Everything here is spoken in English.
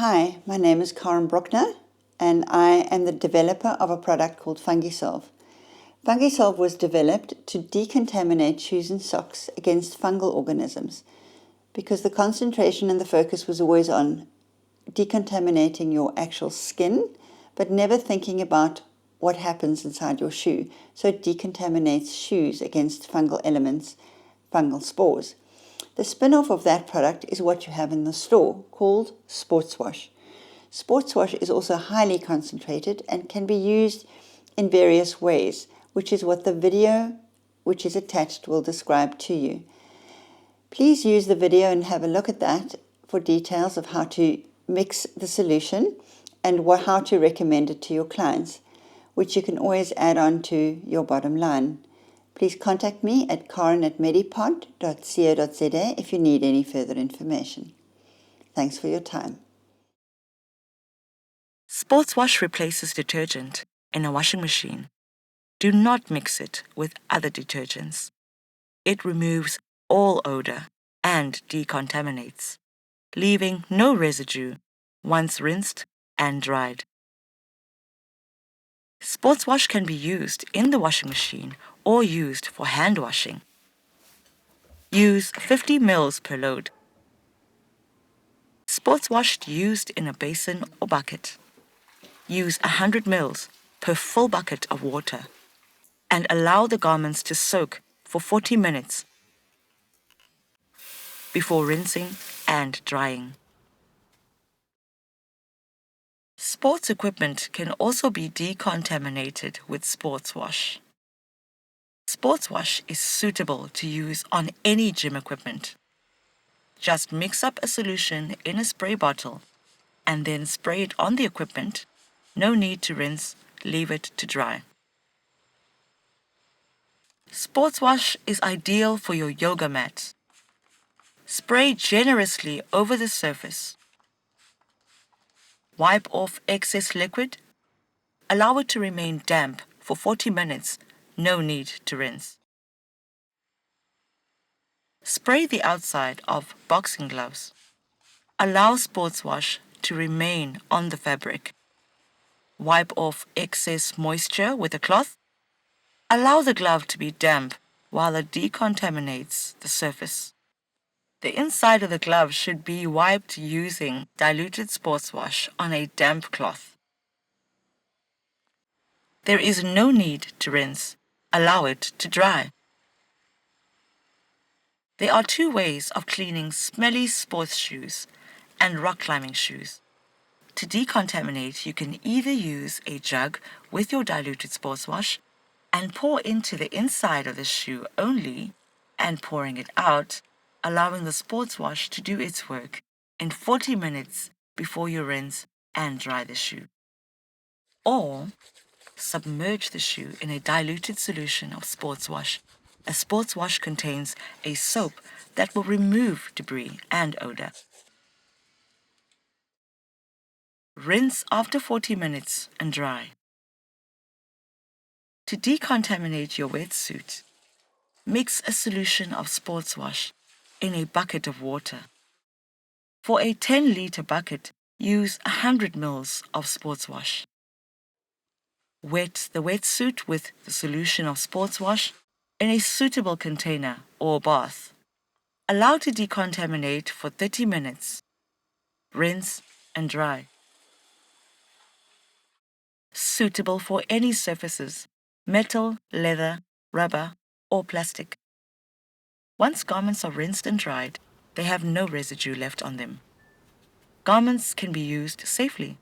Hi, my name is Karen Bruckner and I am the developer of a product called Fungisolve. Fungisolve was developed to decontaminate shoes and socks against fungal organisms because the concentration and the focus was always on decontaminating your actual skin, but never thinking about what happens inside your shoe. So it decontaminates shoes against fungal elements, fungal spores. The spin-off of that product is what you have in the store called SportsWash. SportsWash is also highly concentrated and can be used in various ways, which is what the video which is attached will describe to you. Please use the video and have a look at that for details of how to mix the solution and how to recommend it to your clients, which you can always add on to your bottom line. Please contact me at karen@medipod.co.za if you need any further information. Thanks for your time. SportsWash replaces detergent in a washing machine. Do not mix it with other detergents. It removes all odor and decontaminates, leaving no residue once rinsed and dried. SportsWash can be used in the washing machine or used for hand washing. Use 50 ml per load. SportsWash used in a basin or bucket. Use 100 ml per full bucket of water and allow the garments to soak for 40 minutes before rinsing and drying. Sports equipment can also be decontaminated with SportsWash. SportsWash is suitable to use on any gym equipment. Just mix up a solution in a spray bottle and then spray it on the equipment. No need to rinse, leave it to dry. SportsWash is ideal for your yoga mat. Spray generously over the surface. Wipe off excess liquid. Allow it to remain damp for 40 minutes. No need to rinse. Spray the outside of boxing gloves. Allow SportsWash to remain on the fabric. Wipe off excess moisture with a cloth. Allow the glove to be damp while it decontaminates the surface. The inside of the glove should be wiped using diluted SportsWash on a damp cloth. There is no need to rinse. Allow it to dry. There are two ways of cleaning smelly sports shoes and rock climbing shoes. To decontaminate, you can either use a jug with your diluted SportsWash and pour into the inside of the shoe only and pouring it out, allowing the SportsWash to do its work in 40 minutes before you rinse and dry the shoe. Or submerge the shoe in a diluted solution of SportsWash. A SportsWash contains a soap that will remove debris and odor. Rinse after 40 minutes and dry. To decontaminate your wetsuit, mix a solution of SportsWash in a bucket of water. For a 10-liter bucket, use 100 ml of SportsWash. Wet the wetsuit with the solution of SportsWash in a suitable container or bath. Allow to decontaminate for 30 minutes. Rinse and dry. Suitable for any surfaces: metal, leather, rubber, or plastic. Once garments are rinsed and dried, they have no residue left on them. Garments can be used safely.